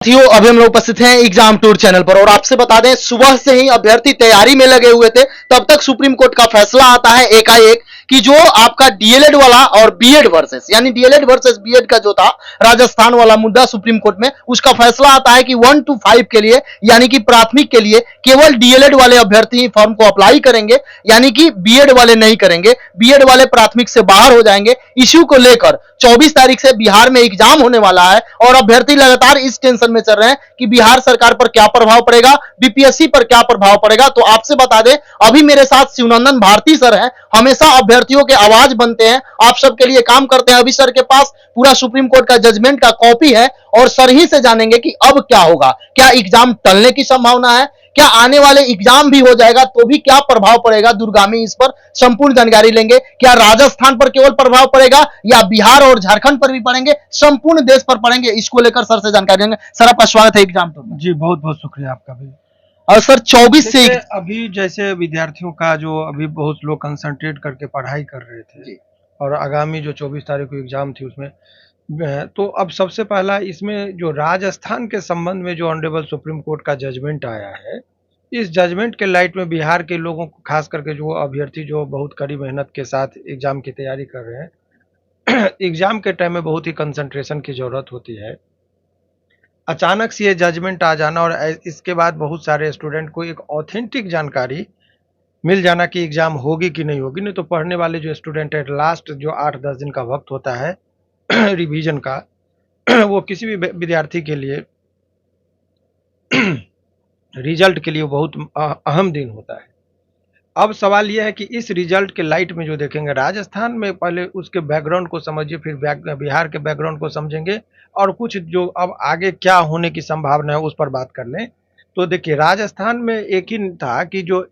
साथियों, अभी हम लोग उपस्थित हैं एग्जाम टूर चैनल पर और आपसे बता दें सुबह से ही अभ्यर्थी तैयारी में लगे हुए थे। तब तक सुप्रीम कोर्ट का फैसला आता है एकाएक कि जो आपका डीएलएड वाला और बीएड वर्सेस यानी डीएलएड वर्सेस बीएड का जो था राजस्थान वाला मुद्दा सुप्रीम कोर्ट में, उसका फैसला आता है कि 1 to 5 के लिए यानी कि प्राथमिक के लिए केवल डीएलएड वाले अभ्यर्थी फॉर्म को अप्लाई करेंगे, यानी कि बीएड वाले नहीं करेंगे। बीएड वाले प्राथमिक से बाहर हो जाएंगे। इश्यू को लेकर 24 तारीख से बिहार में एग्जाम होने वाला है और अभ्यर्थी लगातार इस टेंशन में चल रहे हैं कि बिहार सरकार पर क्या प्रभाव पड़ेगा, बीपीएससी पर क्या प्रभाव पड़ेगा। तो आपसे बता दें, अभी मेरे साथ शिवनंदन भारती सर हैं, हमेशा अभ्यर्थियों के आवाज बनते हैं, आप सबके लिए काम करते हैं। अभी सर के पास पूरा सुप्रीम कोर्ट का जजमेंट का कॉपी है और सर ही से जानेंगे कि अब क्या होगा। क्या एग्जाम टलने की संभावना है, क्या आने वाले एग्जाम भी हो जाएगा तो भी क्या प्रभाव पड़ेगा दूरगामी, इस पर संपूर्ण जानकारी लेंगे। क्या राजस्थान पर केवल प्रभाव पड़ेगा या बिहार और झारखंड पर भी पड़ेंगे, संपूर्ण देश पर पड़ेंगे, इसको लेकर सर से जानकारी लेंगे। सर आपका स्वागत है एग्जाम टूर में। जी बहुत बहुत शुक्रिया आपका भी। और सर 24 से अभी जैसे विद्यार्थियों का जो अभी बहुत लोग कंसंट्रेट करके पढ़ाई कर रहे थे और आगामी जो 24 तारीख को एग्जाम थी उसमें तो अब सबसे पहला इसमें जो राजस्थान के संबंध में जो ऑनरेबल सुप्रीम कोर्ट का जजमेंट आया है, इस जजमेंट के लाइट में बिहार के लोगों को, खास करके जो अभ्यर्थी जो बहुत कड़ी मेहनत के साथ एग्जाम की तैयारी कर रहे हैं एग्जाम के टाइम में बहुत ही कंसंट्रेशन की जरूरत होती है। अचानक से ये जजमेंट आ जाना और इसके बाद बहुत सारे स्टूडेंट को एक ऑथेंटिक जानकारी मिल जाना कि एग्जाम होगी कि नहीं होगी। नहीं तो पढ़ने वाले जो स्टूडेंट है, लास्ट जो 8-10 दिन का वक्त होता है रिवीजन का वो किसी भी विद्यार्थी के लिए रिजल्ट के लिए बहुत अहम दिन होता है। अब सवाल यह है कि इस रिजल्ट के लाइट में जो देखेंगे राजस्थान में, पहले उसके बैकग्राउंड को समझिए, फिर बिहार के बैकग्राउंड को समझेंगे और कुछ जो अब आगे क्या होने की संभावना है उस पर बात कर लें। तो देखिए, राजस्थान में एक ही था कि जो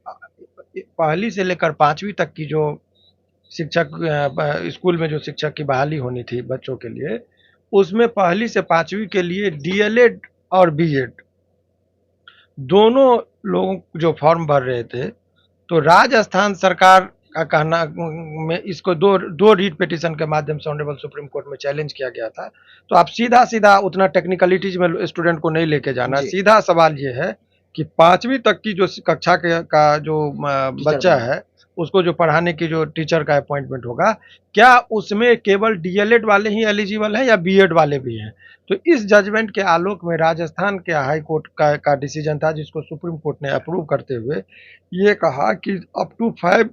पहली से लेकर 5वीं तक की जो शिक्षक स्कूल में जो शिक्षक की बहाली होनी थी बच्चों के लिए, उसमें पहली से 5वीं के लिए डीएलएड और बीएड दोनों लोग जो फॉर्म भर रहे थे, तो राजस्थान सरकार का कहना में इसको दो रीट पिटीशन के माध्यम से ऑनरेबल सुप्रीम कोर्ट में चैलेंज किया गया था। तो आप सीधा सीधा उतना टेक्निकलिटीज में स्टूडेंट को नहीं लेके जाना, सीधा सवाल ये है कि 5वीं तक की जो कक्षा का जो बच्चा है उसको जो पढ़ाने की जो टीचर का अपॉइंटमेंट होगा, क्या उसमें केवल डीएलएड वाले ही एलिजिबल हैं या बीएड वाले भी हैं। तो इस जजमेंट के आलोक में राजस्थान के हाई कोर्ट का डिसीजन था, जिसको सुप्रीम कोर्ट ने अप्रूव करते हुए ये कहा कि अप टू 5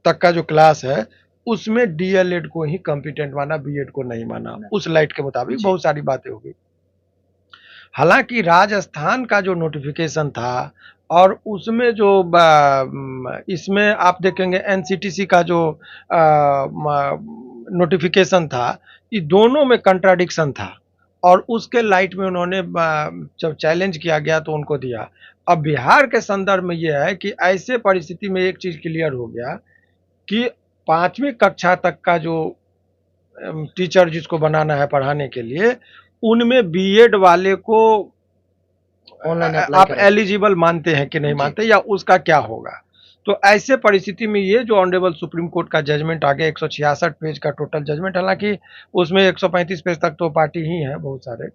तक का जो क्लास है उसमें डीएलएड को ही कॉम्पिटेंट माना, बीएड को नहीं माना। उस लाइट के मुताबिक बहुत सारी बातें होगी। हालांकि राजस्थान का जो नोटिफिकेशन था और उसमें जो इसमें आप देखेंगे एनसीटीसी का जो नोटिफिकेशन था, ये दोनों में कंट्राडिक्शन था और उसके लाइट में उन्होंने जब चैलेंज किया गया तो उनको दिया। अब बिहार के संदर्भ में यह है कि ऐसे परिस्थिति में एक चीज क्लियर हो गया कि 5वीं कक्षा तक का जो टीचर जिसको बनाना है पढ़ाने के लिए, उनमें बीएड वाले को आप एलिजिबल मानते हैं कि नहीं मानते, या उसका क्या होगा। तो ऐसे परिस्थिति में ये जो ऑनरेबल सुप्रीम कोर्ट का जजमेंट आ गया, 166 पेज का टोटल जजमेंट, हालांकि उसमें 135 पेज तक तो पार्टी ही है बहुत सारे,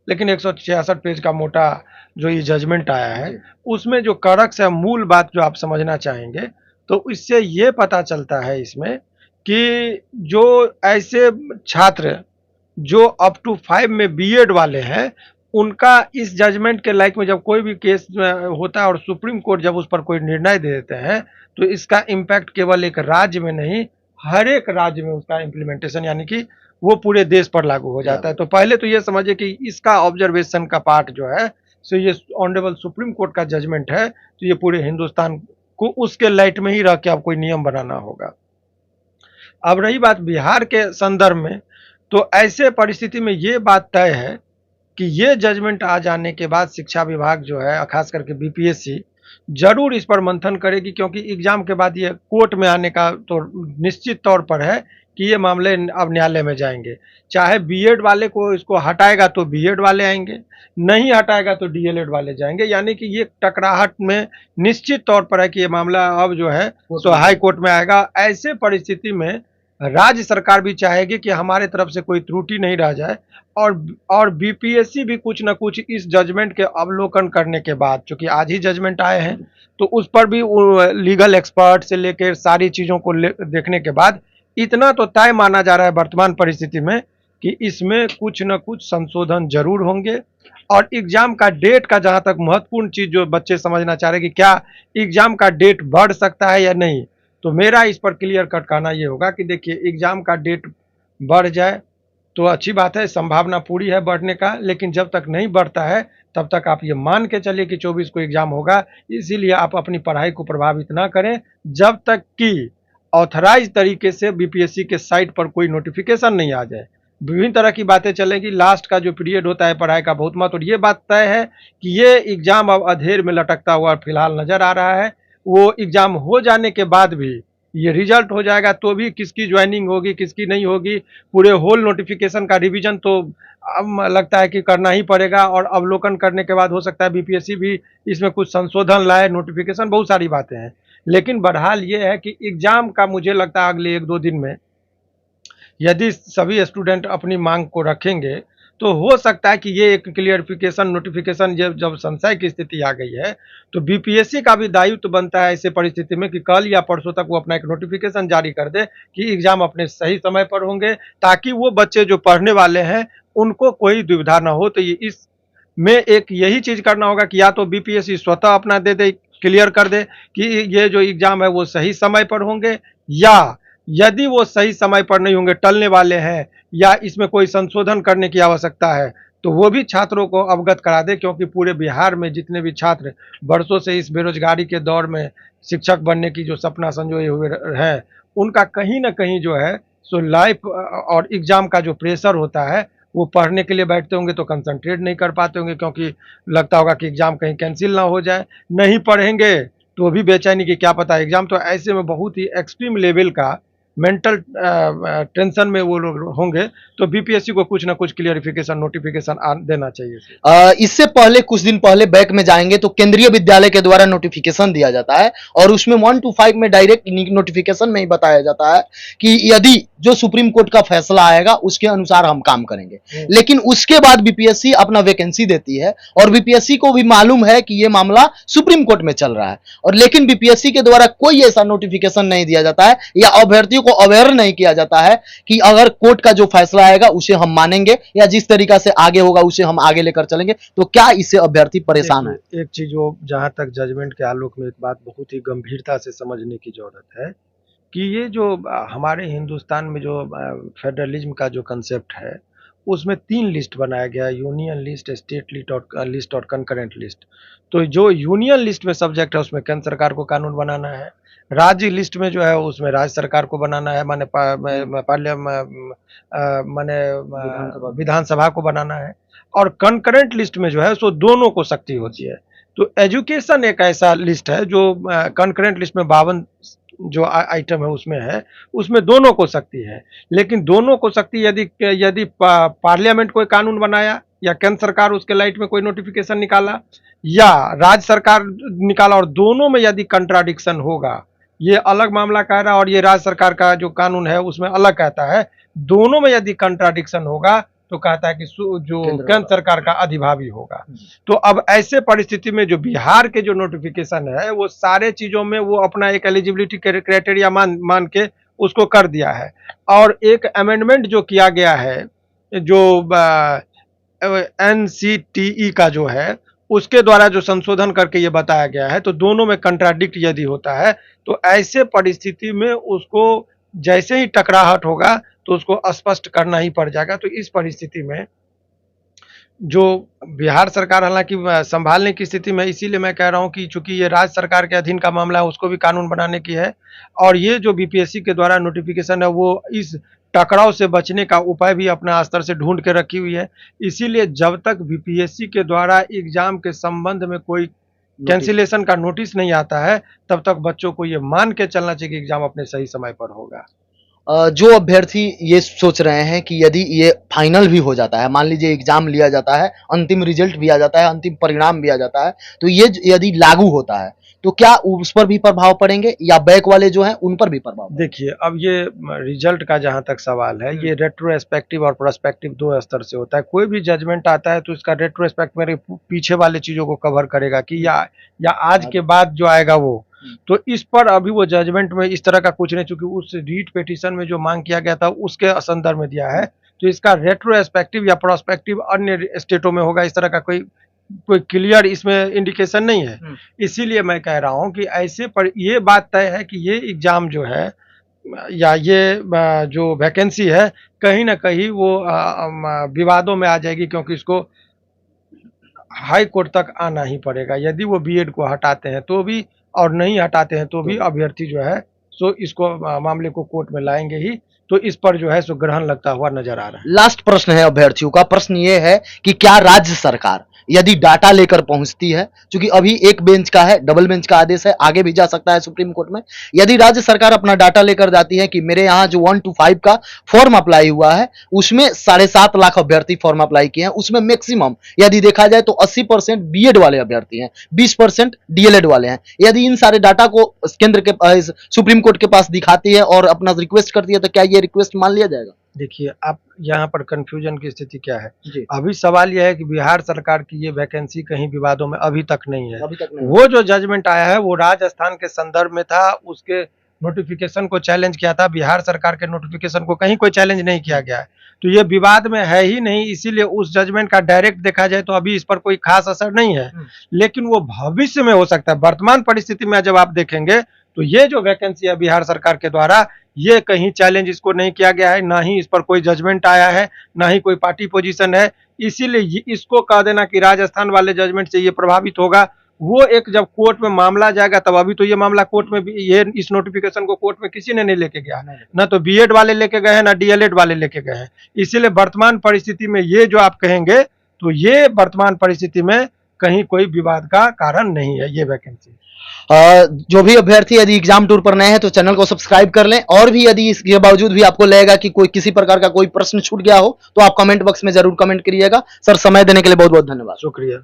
लेकिन 166 पेज का मोटा जो ये जजमेंट आया है उसमें जो कड़क है मूल बात जो आप समझना चाहेंगे, तो इससे ये पता चलता है इसमें कि जो ऐसे छात्र जो अप टू 5 में बीएड वाले हैं, उनका इस जजमेंट के लाइक में जब कोई भी केस होता है और सुप्रीम कोर्ट जब उस पर कोई निर्णय दे देते हैं, तो इसका इम्पैक्ट केवल एक राज्य में नहीं, हर एक राज्य में उसका इम्प्लीमेंटेशन यानी कि वो पूरे देश पर लागू हो जाता है। तो पहले तो ये समझिए कि इसका ऑब्जर्वेशन का पार्ट जो है, सो ये ऑनरेबल सुप्रीम कोर्ट का जजमेंट है, तो ये पूरे हिंदुस्तान को उसके लाइट में ही रह के अब कोई नियम बनाना होगा। अब रही बात बिहार के संदर्भ में, तो ऐसे परिस्थिति में ये बात तय है कि ये जजमेंट आ जाने के बाद शिक्षा विभाग जो है, खास करके बीपीएससी, जरूर इस पर मंथन करेगी, क्योंकि एग्जाम के बाद ये कोर्ट में आने का तो निश्चित तौर पर है कि ये मामले अब न्यायालय में जाएंगे। चाहे बीएड वाले को इसको हटाएगा तो बीएड वाले आएंगे, नहीं हटाएगा तो डीएलएड वाले जाएंगे, यानी कि ये टकराहट में निश्चित तौर पर है कि ये मामला अब जो है तो हाई कोर्ट में आएगा। ऐसे परिस्थिति में राज्य सरकार भी चाहेगी कि हमारे तरफ से कोई त्रुटि नहीं रह जाए, और बीपीएससी भी कुछ न कुछ इस जजमेंट के अवलोकन करने के बाद, चूंकि आज ही जजमेंट आए हैं, तो उस पर भी लीगल एक्सपर्ट से लेकर सारी चीज़ों को देखने के बाद इतना तो तय माना जा रहा है वर्तमान परिस्थिति में कि इसमें कुछ न कुछ संशोधन जरूर होंगे। और एग्जाम का डेट का जहाँ तक महत्वपूर्ण चीज़ जो बच्चे समझना चाह रहे हैं कि क्या एग्जाम का डेट बढ़ सकता है या नहीं, तो मेरा इस पर क्लियर कट कहना ये होगा कि देखिए, एग्जाम का डेट बढ़ जाए तो अच्छी बात है, संभावना पूरी है बढ़ने का, लेकिन जब तक नहीं बढ़ता है तब तक आप ये मान के चलिए कि 24 को एग्जाम होगा। इसीलिए आप अपनी पढ़ाई को प्रभावित ना करें जब तक कि ऑथराइज तरीके से बीपीएससी के साइट पर कोई नोटिफिकेशन नहीं आ जाए। विभिन्न तरह की बातें चलेगी, लास्ट का जो पीरियड होता है पढ़ाई का बहुत महत्व, और ये बात तय है कि ये एग्जाम अब अधेर में लटकता हुआ फिलहाल नजर आ रहा है। वो एग्जाम हो जाने के बाद भी ये रिजल्ट हो जाएगा तो भी किसकी ज्वाइनिंग होगी किसकी नहीं होगी, पूरे होल नोटिफिकेशन का रिवीजन तो अब लगता है कि करना ही पड़ेगा, और अवलोकन करने के बाद हो सकता है बीपीएससी भी इसमें कुछ संशोधन लाए, नोटिफिकेशन, बहुत सारी बातें हैं। लेकिन बहरहाल ये है कि एग्जाम का मुझे लगता है अगले 1-2 दिन में यदि सभी स्टूडेंट अपनी मांग को रखेंगे तो हो सकता है कि ये एक क्लियरिफिकेशन नोटिफिकेशन, जब संशय की स्थिति आ गई है तो बीपीएससी का भी दायित्व बनता है ऐसे परिस्थिति में कि कल या परसों तक वो अपना एक नोटिफिकेशन जारी कर दे कि एग्जाम अपने सही समय पर होंगे, ताकि वो बच्चे जो पढ़ने वाले हैं उनको कोई दुविधा ना हो। तो ये इस में एक यही चीज़ करना होगा कि या तो बीपीएससी स्वतः अपना दे क्लियर कर दे कि ये जो एग्जाम है वो सही समय पर होंगे, या यदि वो सही समय पर नहीं होंगे, टलने वाले हैं, या इसमें कोई संशोधन करने की आवश्यकता है, तो वो भी छात्रों को अवगत करा दे। क्योंकि पूरे बिहार में जितने भी छात्र वर्षों से इस बेरोजगारी के दौर में शिक्षक बनने की जो सपना संजोए हुए हैं, उनका कहीं ना कहीं जो है सो लाइफ और एग्जाम का जो प्रेशर होता है, वो पढ़ने के लिए बैठते होंगे तो कंसंट्रेट नहीं कर पाते होंगे, क्योंकि लगता होगा कि एग्जाम कहीं कैंसिल ना हो जाए। नहीं पढ़ेंगे तो भी बेचैनी कि क्या पता एग्जाम, तो ऐसे में बहुत ही एक्सट्रीम लेवल का मेंटल टेंशन में वो लोग होंगे। तो बीपीएससी को कुछ ना कुछ क्लियरिफिकेशन नोटिफिकेशन देना चाहिए। इससे पहले कुछ दिन पहले बैक में जाएंगे तो केंद्रीय विद्यालय के द्वारा नोटिफिकेशन दिया जाता है और उसमें 1 to 5 में डायरेक्ट नोटिफिकेशन में ही बताया जाता है कि यदि जो सुप्रीम कोर्ट का फैसला आएगा उसके अनुसार हम काम करेंगे। लेकिन उसके बाद बीपीएससी अपना वैकेंसी देती है और बीपीएससी को भी मालूम है कि यह मामला सुप्रीम कोर्ट में चल रहा है, और लेकिन बीपीएससी के द्वारा कोई ऐसा नोटिफिकेशन नहीं दिया जाता है या अभ्यर्थियों को अवेयर नहीं किया जाता है कि अगर कोर्ट का जो फैसला आएगा उसे हम मानेंगे या जिस तरीका से आगे होगा उसे हम आगे लेकर चलेंगे। तो क्या इससे अभ्यर्थी परेशान है? एक चीज वो जहां तक जजमेंट के आलोक में एक बात बहुत ही गंभीरता से समझने की जरूरत है कि ये जो हमारे हिंदुस्तान में जो फेडरलिज्म का जो कंसेप्ट है उसमें 3 लिस्ट बनाया गया है, यूनियन लिस्ट, स्टेट लिस्ट और कंकरेंट लिस्ट। तो जो यूनियन लिस्ट में सब्जेक्ट है उसमें केंद्र सरकार को कानून बनाना है, राज्य लिस्ट में जो है उसमें राज्य सरकार को बनाना है, माने विधानसभा को बनाना है, और कंकरेंट लिस्ट में जो है सो दोनों को शक्ति होती है। तो एजुकेशन एक ऐसा लिस्ट है जो कंकरेंट लिस्ट में 52 जो आइटम है उसमें है, उसमें दोनों को शक्ति है। लेकिन दोनों को शक्ति यदि पार्लियामेंट कोई कानून बनाया या केंद्र सरकार उसके लाइट में कोई नोटिफिकेशन निकाला या राज्य सरकार निकाला और दोनों में यदि कंट्राडिक्शन होगा, ये अलग मामला कह रहा है, और ये राज्य सरकार का जो कानून है उसमें अलग कहता है, दोनों में यदि कंट्राडिक्शन होगा तो कहता है कि जो केंद्र सरकार का अधिभावी होगा। तो अब ऐसे परिस्थिति में जो बिहार के जो नोटिफिकेशन है वो सारे चीजों में वो अपना एक एलिजिबिलिटी क्राइटेरिया मान के उसको कर दिया है, और एक अमेंडमेंट जो किया गया है जो एनसीटीई का जो है उसके द्वारा जो संशोधन करके ये बताया गया है, तो दोनों में कंट्राडिक्ट यदि होता है तो ऐसे परिस्थिति में उसको जैसे ही टकराहट होगा तो उसको स्पष्ट करना ही पड़ जाएगा। तो इस परिस्थिति में जो बिहार सरकार हालांकि संभालने की स्थिति में, इसीलिए मैं कह रहा हूं कि चूंकि ये राज्य सरकार के अधीन का मामला है उसको भी कानून बनाने की है, और ये जो बीपीएससी के द्वारा नोटिफिकेशन है वो इस टकराव से बचने का उपाय भी अपना स्तर से ढूंढ के रखी हुई है। इसीलिए जब तक बीपीएससी के द्वारा एग्जाम के संबंध में कोई कैंसिलेशन का नोटिस नहीं आता है तब तक बच्चों को ये मान के चलना चाहिए कि एग्जाम अपने सही समय पर होगा। जो अभ्यर्थी ये सोच रहे हैं कि यदि ये फाइनल भी हो जाता है, मान लीजिए एग्जाम लिया जाता है, अंतिम रिजल्ट भी आ जाता है, अंतिम परिणाम भी आ जाता है, तो ये यदि लागू होता है तो क्या उस पर भी प्रभाव पड़ेंगे या बैक वाले जो हैं उन पर भी प्रभाव? देखिए, अब ये रिजल्ट का जहाँ तक सवाल है, ये रेट्रोस्पेक्टिव और प्रोस्पेक्टिव 2 स्तर से होता है। कोई भी जजमेंट आता है तो इसका रेट्रोस्पेक्ट मेरे पीछे वाले चीज़ों को कवर करेगा कि या आज के बाद जो आएगा वो। तो इस पर अभी वो जजमेंट में इस तरह का कुछ नहीं, चूँकि उस रीट पिटीशन में जो माँग किया गया था उसके संदर्भ में दिया है। तो इसका रेट्रोस्पेक्टिव या प्रोस्पेक्टिव अन्य स्टेटों में होगा, इस तरह का कोई क्लियर इसमें इंडिकेशन नहीं है। इसीलिए मैं कह रहा हूँ कि ऐसे पर ये बात तय है कि ये एग्ज़ाम जो है या ये जो वैकेंसी है कहीं न कहीं वो विवादों में आ जाएगी, क्योंकि इसको हाई कोर्ट तक आना ही पड़ेगा। यदि वो बीएड को हटाते हैं तो भी और नहीं हटाते हैं तो भी अभ्यर्थी जो है सो इसको मामले को कोर्ट में लाएँगे ही। तो इस पर जो है सो ग्रहण लगता हुआ नज़र आ रहा है। लास्ट प्रश्न है अभ्यर्थियों का। प्रश्न ये है कि क्या राज्य सरकार यदि डाटा लेकर पहुंचती है, क्योंकि अभी एक बेंच का है, डबल बेंच का आदेश है, आगे भी जा सकता है सुप्रीम कोर्ट में, यदि राज्य सरकार अपना डाटा लेकर जाती है कि मेरे यहाँ जो 1 to 5 का फॉर्म अप्लाई हुआ है उसमें 7.5 लाख अभ्यर्थी फॉर्म अप्लाई किए हैं, उसमें मैक्सिमम यदि देखा जाए तो 80% बीएड वाले अभ्यर्थी हैं, 20% डीएलएड वाले हैं। यदि इन सारे डाटा को केंद्र के सुप्रीम कोर्ट के पास दिखाती है और अपना रिक्वेस्ट करती है तो क्या ये रिक्वेस्ट मान लिया जाएगा? देखिए, अब यहाँ पर कन्फ्यूजन की स्थिति क्या है? जी। अभी सवाल यह है कि बिहार सरकार की ये वैकेंसी कहीं विवादों में अभी तक नहीं है। अभी तक नहीं। वो जो जजमेंट आया है वो राजस्थान के संदर्भ में था, उसके नोटिफिकेशन को चैलेंज किया था। बिहार सरकार के नोटिफिकेशन को कहीं कोई चैलेंज नहीं किया गया है। तो ये विवाद में है ही नहीं, इसीलिए उस जजमेंट का डायरेक्ट देखा जाए तो अभी इस पर कोई खास असर नहीं है। लेकिन वो भविष्य में हो सकता है। वर्तमान परिस्थिति में जब आप देखेंगे तो ये जो वैकेंसी है बिहार सरकार के द्वारा, ये कहीं चैलेंज इसको नहीं किया गया है, ना ही इस पर कोई जजमेंट आया है, ना ही कोई पार्टी पोजीशन है। इसीलिए इसको कह देना कि राजस्थान वाले जजमेंट से ये प्रभावित होगा, वो एक जब कोर्ट में मामला जाएगा तब। अभी तो ये मामला कोर्ट में भी, ये इस नोटिफिकेशन को कोर्ट में किसी ने नहीं लेके गया, ना तो बीएड वाले लेके गए हैं, ना डीएलएड वाले लेके गए हैं। इसीलिए वर्तमान परिस्थिति में ये जो आप कहेंगे तो ये वर्तमान परिस्थिति में कहीं कोई विवाद का कारण नहीं है ये वैकेंसी। जो भी अभ्यर्थी यदि एग्जाम टूर पर नए हैं तो चैनल को सब्सक्राइब कर लें, और भी यदि इसके बावजूद भी आपको लगेगा कि कोई किसी प्रकार का कोई प्रश्न छूट गया हो तो आप कमेंट बॉक्स में जरूर कमेंट करिएगा। सर, समय देने के लिए बहुत बहुत धन्यवाद। शुक्रिया।